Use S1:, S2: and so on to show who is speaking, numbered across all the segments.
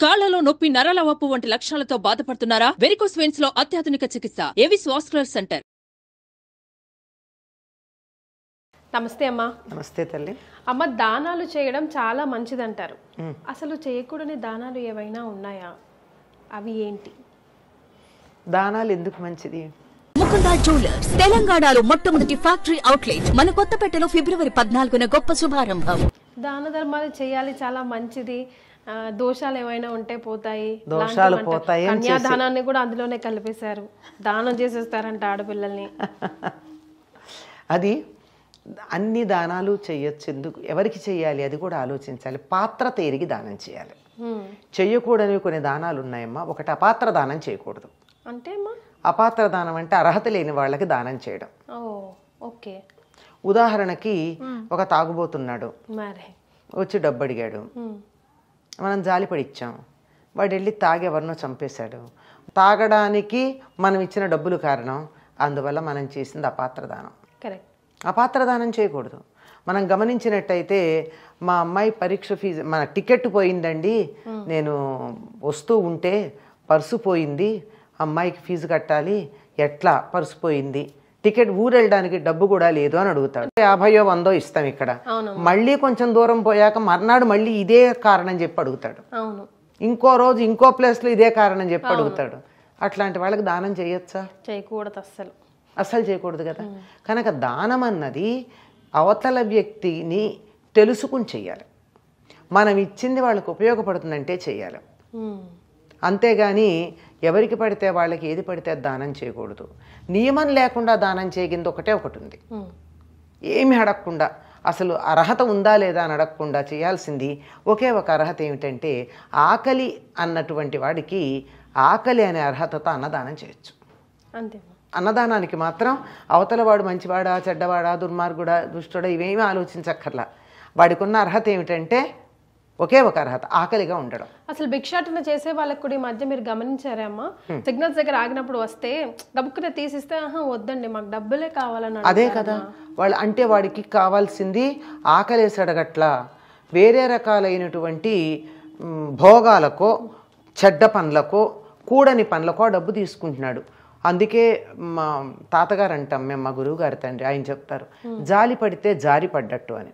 S1: కాళ్లలో నొప్పి, నరాల వాపు వంటి లక్షణాలతో బాధపడుతున్నారా? వెరికోస్ వెయిన్స్ లో అత్యాధునిక చికిత్స ఏవిస్ వాస్కులర్ సెంటర్.
S2: నమస్తే అమ్మా.
S3: నమస్తే తల్లి.
S2: అమ్మ, దానాలు చేయడం చాలా మంచిదంటారు. అసలు చేయకూడని దానాలు ఏవైనా ఉన్నాయా? అవి ఏంటి?
S3: దానాలు ఎందుకు మంచిది?
S4: ముకుందా జ్యువెలర్స్ తెలంగాణలో మొట్టమొదటి ఫ్యాక్టరీ అవుట్లెట్ మన కొత్తపేటలో ఫిబ్రవరి 14న గొప్ప శుభారంభం.
S2: దాన ధర్మాలు చేయాలి, చాలా మంచిది. దోషాలు ఏమైనా ఉంటే పోతాయి.
S3: దోషాలు పోతాయి.
S2: కన్యాదానాన్ని కూడా అందులోనే కలిపేశారు. దానం చేసేస్తారంట ఆడపిల్లల్ని.
S3: అది అన్ని దానాలు చేయొచ్చు. ఎందుకు, ఎవరికి చేయాలి అది కూడా ఆలోచించాలి. పాత్ర తేరిగి దానం చేయాలి. చెయ్యకూడనివి కొన్ని దానాలు ఉన్నాయమ్మా. ఒకటి అపాత్ర దానం చేయకూడదు.
S2: అంటే అమ్మా,
S3: అపాత్ర దానం అంటే అర్హత లేని వాళ్ళకి దానం చేయడం.
S2: ఓకే.
S3: ఉదాహరణకి ఒక తాగుబోతున్నాడు,
S2: మరి
S3: వచ్చి డబ్బు అడిగాడు. మనం జాలిపడి ఇచ్చాం. వాడు వెళ్ళి తాగి ఎవరినో చంపేశాడు. తాగడానికి మనం ఇచ్చిన డబ్బులు కారణం. అందువల్ల మనం చేసింది అపాత్ర దానం.
S2: కరెక్ట్.
S3: అపాత్ర దానం చేయకూడదు. మనం గమనించినట్టయితే మా అమ్మాయి పరీక్ష ఫీజు, మన టికెట్ పోయిందండి, నేను వస్తూ ఉంటే పర్సు పోయింది, అమ్మాయికి ఫీజు కట్టాలి, ఎట్లా పర్సు పోయింది, టికెట్ ఊరు వెళ్ళడానికి డబ్బు కూడా లేదు అని అడుగుతాడు. 50 100 ఇస్తాం ఇక్కడ. మళ్ళీ కొంచెం దూరం పోయాక మర్నాడు మళ్ళీ ఇదే కారణం చెప్పి అడుగుతాడు. ఇంకో రోజు ఇంకో ప్లేస్లో ఇదే కారణం చెప్పి అడుగుతాడు. అట్లాంటి వాళ్ళకి దానం చేయొచ్చా?
S2: చేయకూడదు.
S3: అస్సలు చేయకూడదు కదా. కనుక దానం అన్నది అవతల వ్యక్తిని తెలుసుకుని చెయ్యాలి. మనం ఇచ్చింది వాళ్ళకి ఉపయోగపడుతుందంటే చెయ్యాలి. అంతేగాని ఎవరికి పడితే వాళ్ళకి ఏది పడితే దానం చేయకూడదు. నియమం లేకుండా దానం చేయగింది ఒకటి ఉంది. ఏమి అడగకుండా, అసలు అర్హత ఉందా లేదా అని అడగకుండా చేయాల్సింది ఒకే ఒక అర్హత ఏమిటంటే, ఆకలి అన్నటువంటి వాడికి ఆకలి అనే అర్హతతో అన్నదానం చేయొచ్చు.
S2: అంతే.
S3: అన్నదానానికి మాత్రం అవతల వాడు మంచివాడా, చెడ్డవాడా, దుర్మార్గుడా, దుష్టుడా ఇవేమీ ఆలోచించక్కర్లా. వాడికి ఉన్న అర్హత ఏమిటంటే ఒకే ఒక అర్హత, ఆకలిగా ఉండడం.
S2: అసలు భిక్షాటన చేసే వాళ్ళకి కూడా ఈ మధ్య మీరు గమనించారా అమ్మా? సిగ్నల్స్ దగ్గర ఆగినప్పుడు వస్తే గబుక్కున తీసిస్తే వద్దండి మాకు డబ్బులే కావాలని.
S3: అదే కదా వాళ్ళు అంటే, వాడికి కావాల్సింది ఆకలేసి అడగట్లా, వేరే రకాలైనటువంటి భోగాలకో, చెడ్డ పనులకో, కూడని పనులకో డబ్బు తీసుకుంటున్నాడు. అందుకే మా తాతగారు అంటాం మేము, మా గురువు గారి తండ్రి, ఆయన చెప్తారు, జాలి పడితే జారి పడ్డట్టు అని.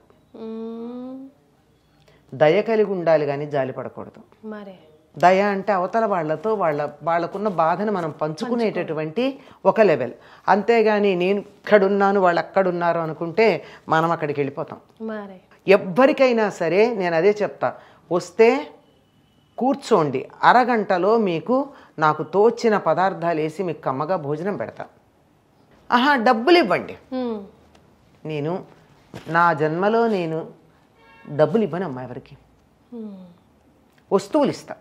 S3: దయ కలిగి ఉండాలి కానీ జాలి పడకూడదు. దయ అంటే అవతల వాళ్ళతో వాళ్ళకున్న బాధను మనం పంచుకునేటటువంటి ఒక లెవెల్. అంతేగాని నేను ఇక్కడున్నాను వాళ్ళు అక్కడున్నారు అనుకుంటే మనం అక్కడికి వెళ్ళిపోతాం. ఎవ్వరికైనా సరే నేను అదే చెప్తా, వస్తే కూర్చోండి, అరగంటలో మీకు నాకు తోచిన పదార్థాలు వేసి మీకు కమ్మగా భోజనం పెడతా. డబ్బులు ఇవ్వండి. నేను నా జన్మలో నేను డబ్బులు ఇవ్వను అమ్మా ఎవరికి. వస్తువులు ఇస్తా.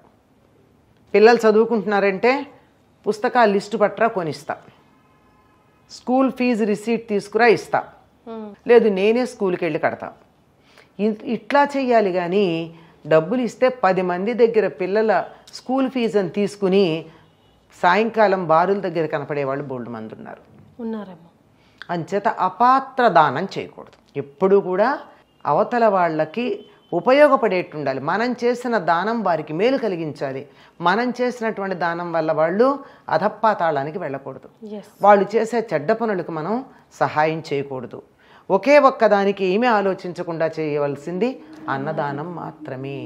S3: పిల్లలు చదువుకుంటున్నారంటే పుస్తకాలు లిస్టు పట్టరా కొనిస్తా. స్కూల్ ఫీజు రిసీట్ తీసుకురా ఇస్తా. లేదు నేనే స్కూల్కి వెళ్ళి కడతా. ఇట్లా చెయ్యాలి. కానీ డబ్బులు ఇస్తే 10 మంది దగ్గర పిల్లల స్కూల్ ఫీజు అని తీసుకుని సాయంకాలం బారుల దగ్గర కనపడేవాళ్ళు బోల్డ్ మంది ఉన్నారు. అంచేత అపాత్ర దానం చేయకూడదు. ఎప్పుడూ కూడా అవతల వాళ్ళకి ఉపయోగపడేట్టు ఉండాలి. మనం చేసిన దానం వారికి మేలు కలిగించాలి. మనం చేసినటువంటి దానం వల్ల వాళ్ళు అధపాతాళానికి వెళ్ళకూడదు. వాళ్ళు చేసే చెడ్డ పనులకు మనం సహాయం చేయకూడదు. ఒకే ఒక్కదానికి ఏమీ ఆలోచించకుండా చేయవలసింది అన్నదానం మాత్రమే.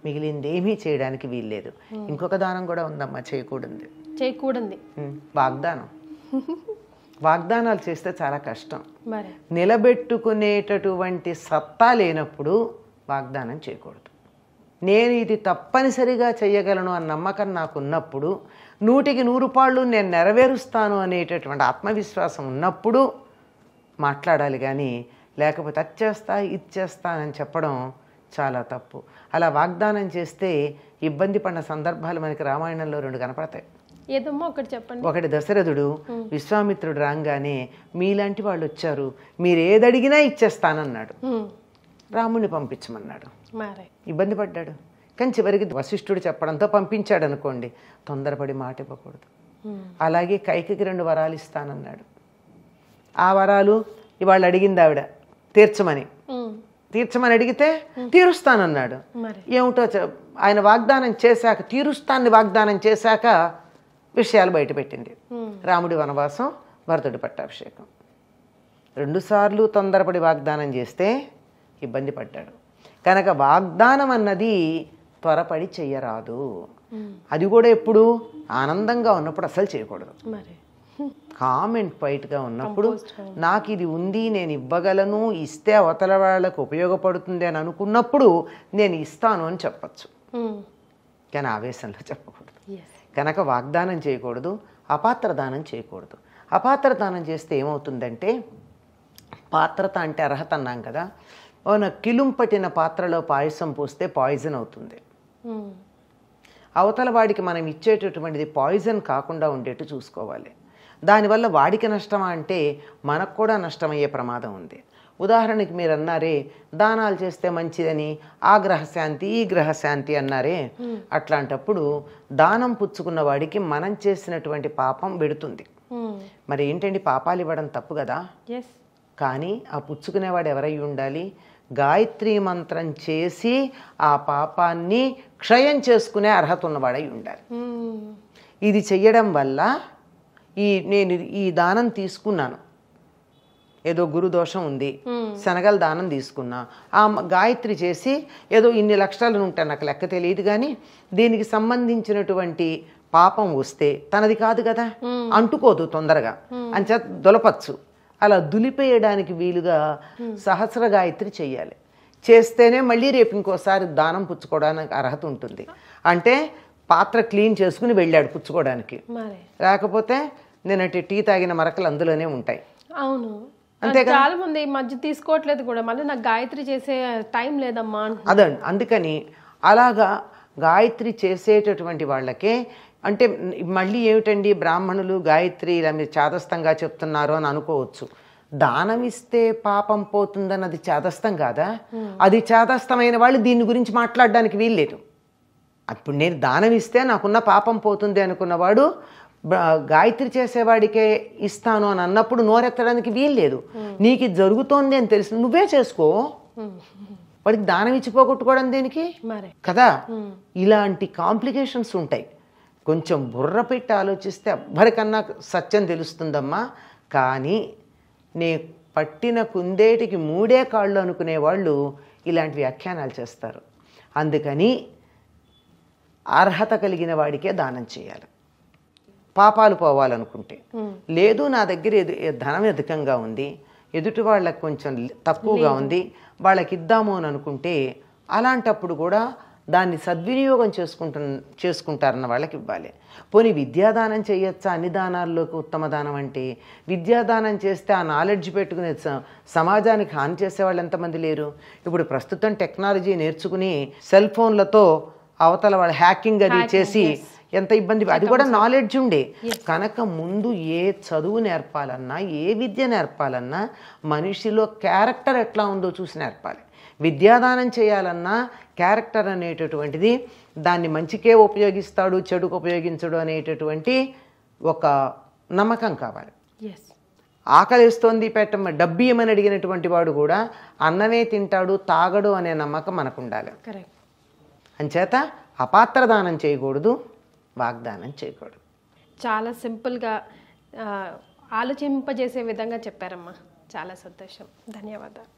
S3: మిగిలింది ఏమీ చేయడానికి వీల్లేదు. ఇంకొక దానం కూడా ఉందమ్మా చేయకూడదు. వాగ్దానం. వాగ్దానాలు చేస్తే చాలా కష్టం. నిలబెట్టుకునేటటువంటి సత్తా లేనప్పుడు వాగ్దానం చేయకూడదు. నేను ఇది తప్పనిసరిగా చేయగలను అన్న నమ్మకం నాకు ఉన్నప్పుడు, 100కి 100 పాళ్ళు నేను నెరవేరుస్తాను అనేటటువంటి ఆత్మవిశ్వాసం ఉన్నప్పుడు మాట్లాడాలి. కానీ లేకపోతే అది చేస్తా ఇది చేస్తానని చెప్పడం చాలా తప్పు. అలా వాగ్దానం చేస్తే ఇబ్బంది పడిన సందర్భాలు మనకి రామాయణంలో 2 కనపడతాయి.
S2: ఏదమ్మా ఒకటి చెప్పండి.
S3: ఒకటి దశరథుడు విశ్వామిత్రుడు రాగానే మీలాంటి వాళ్ళు వచ్చారు, మీరు ఏదడిగినా ఇచ్చేస్తానన్నాడు. రాముడిని పంపించమన్నాడు. ఇబ్బంది పడ్డాడు. కానీ చివరికి వశిష్ఠుడు చెప్పడంతో పంపించాడు అనుకోండి. తొందరపడి మాట ఇవ్వకూడదు. అలాగే కైకకి 2 వరాలు ఇస్తానన్నాడు. ఆ వరాలు ఇవాళ అడిగింది ఆవిడ తీర్చమని. తీర్చమని అడిగితే తీరుస్తానన్నాడు.
S2: మరి
S3: ఏమిటో ఆయన వాగ్దానం చేశాక, తీరుస్తాన్ని వాగ్దానం చేశాక విషయాలు బయటపెట్టింది. రాముడి వనవాసం, భరతుడి పట్టాభిషేకం. 2 సార్లు తొందరపడి వాగ్దానం చేస్తే ఇబ్బంది పడ్డాడు. కనుక వాగ్దానం అన్నది త్వరపడి చెయ్యరాదు. అది కూడా ఎప్పుడు ఆనందంగా ఉన్నప్పుడు అసలు చేయకూడదు.
S2: మరి
S3: కామ్ అండ్ క్వైట్గా ఉన్నప్పుడు నాకు ఇది ఉంది, నేను ఇవ్వగలను, ఇస్తే అవతల వాళ్ళకు ఉపయోగపడుతుంది అని అనుకున్నప్పుడు నేను ఇస్తాను అని చెప్పచ్చు. కానీ ఆవేశంలో చెప్పకూడదు. కనుక వాగ్దానం చేయకూడదు, అపాత్ర దానం చేయకూడదు. అపాత్ర దానం చేస్తే ఏమవుతుందంటే, పాత్రత అంటే అర్హత అన్నాం కదా, కిలుం పట్టిన పాత్రలో పాయసం పోస్తే పాయిజన్ అవుతుంది. అవతల వాడికి మనం ఇచ్చేటటువంటిది పాయిజన్ కాకుండా ఉండేట్టు చూసుకోవాలి. దానివల్ల వాడికి నష్టమా అంటే మనకు కూడా నష్టమయ్యే ప్రమాదం ఉంది. ఉదాహరణకి మీరు అన్నారే దానాలు చేస్తే మంచిదని, ఆ గ్రహశాంతి ఈ గ్రహశాంతి అన్నారే, అట్లాంటప్పుడు దానం పుచ్చుకున్న వాడికి మనం చేసినటువంటి పాపం పెడుతుంది. మరి ఏంటండి, పాపాలు ఇవ్వడం తప్పు కదా. కానీ ఆ పుచ్చుకునేవాడు ఎవరై ఉండాలి? గాయత్రి మంత్రం చేసి ఆ పాపాన్ని క్షయం చేసుకునే అర్హత ఉన్నవాడై ఉండాలి. ఇది చెయ్యడం వల్ల నేను ఈ దానం తీసుకున్నాను, ఏదో గురుదోషం ఉంది, శనగల దానం తీసుకున్నా, ఆ గాయత్రి చేసి ఏదో ఇన్ని లక్షలు ఉంటాయి, నాకు లెక్క తెలియదు, కానీ దీనికి సంబంధించినటువంటి పాపం వస్తే తనది కాదు కదా, అంటుకోదు తొందరగా, అంచేత దులపచ్చు. అలా దులిపేయడానికి వీలుగా సహస్ర గాయత్రి చెయ్యాలి. చేస్తేనే మళ్ళీ రేపు ఇంకోసారి దానం పుచ్చుకోవడానికి అర్హత ఉంటుంది. అంటే పాత్ర క్లీన్ చేసుకుని వెళ్ళాడు పుచ్చుకోవడానికి, లేకపోతే నేనంటే టీ తాగిన మరకలు అందులోనే ఉంటాయి.
S2: అవును, చాలా మంది ఈ మధ్య తీసుకోవట్లేదు కూడా, మళ్ళీ నాకు గాయత్రి చేసే టైం లేదమ్మా.
S3: అదే అందుకని అలాగా గాయత్రి చేసేటటువంటి వాళ్ళకే, అంటే మళ్ళీ ఏమిటండి బ్రాహ్మణులు గాయత్రి ఇలా మీరు చాదస్తంగా చెప్తున్నారు అని అనుకోవచ్చు. దానం ఇస్తే పాపం పోతుందని అది చాదస్తం కాదా? అది చాదస్తమైన వాళ్ళు దీని గురించి మాట్లాడడానికి వీల్లేదు. అప్పుడు నేను దానం ఇస్తే నాకున్న పాపం పోతుంది అనుకున్నవాడు గాయత్రి చేసేవాడికే ఇస్తాను అని అన్నప్పుడు నోరెత్తడానికి వీల్లేదు. నీకు ఇది జరుగుతోంది అని తెలిసి నువ్వే చేసుకో, వాడికి దానం ఇచ్చి పోగొట్టుకోవడం దేనికి కదా. ఇలాంటి కాంప్లికేషన్స్ ఉంటాయి. కొంచెం బుర్ర పెట్టి ఆలోచిస్తే ఎవ్వరికన్నా సత్యం తెలుస్తుందమ్మా. కానీ నే పట్టిన కుందేటికి 3 కాళ్ళు అనుకునే వాళ్ళు ఇలాంటి వ్యాఖ్యానాలు చేస్తారు. అందుకని అర్హత కలిగిన వాడికే దానం చేయాలి. పాపాలు పోవాలనుకుంటే లేదు, నా దగ్గర ధనం అధికంగా ఉంది, ఎదుటి వాళ్ళకి కొంచెం తక్కువగా ఉంది, వాళ్ళకి ఇద్దాము అని అనుకుంటే అలాంటప్పుడు కూడా దాన్ని సద్వినియోగం చేసుకుంటారన్న వాళ్ళకి ఇవ్వాలి. పోనీ విద్యాదానం చేయొచ్చా? అన్ని దానాల్లోకి ఉత్తమ దానం అంటే విద్యాదానం చేస్తే ఆ నాలెడ్జ్ పెట్టుకునే సమాజానికి హాని చేసేవాళ్ళు ఎంతమంది లేరు? ఇప్పుడు ప్రస్తుతం టెక్నాలజీ నేర్చుకుని సెల్ ఫోన్లతో అవతల వాళ్ళు హ్యాకింగ్ అది చేసి ఎంత ఇబ్బంది, అది కూడా నాలెడ్జ్ ఉండే. కనుక ముందు ఏ చదువు నేర్పాలన్నా, ఏ విద్య నేర్పాలన్నా మనిషిలో క్యారెక్టర్ ఎట్లా ఉందో చూసి నేర్పాలి. విద్యాదానం చేయాలన్నా క్యారెక్టర్ అనేటటువంటిది, దాన్ని మంచికే ఉపయోగిస్తాడు చెడుకు ఉపయోగించడు అనేటటువంటి ఒక నమ్మకం కావాలి. ఆకలిస్తోంది పెట్టమ్మ డబ్బు ఇవ్వమని అడిగినటువంటి వాడు కూడా అన్నమే తింటాడు తాగడు అనే నమ్మకం మనకు ఉండాలి. అంచేత అపాత్ర దానం చేయకూడదు, వాగ్దానం చేయకూడదు.
S2: చాలా సింపుల్గా ఆలోచింపజేసే విధంగా చెప్పారమ్మా. చాలా సంతోషం, ధన్యవాదాలు.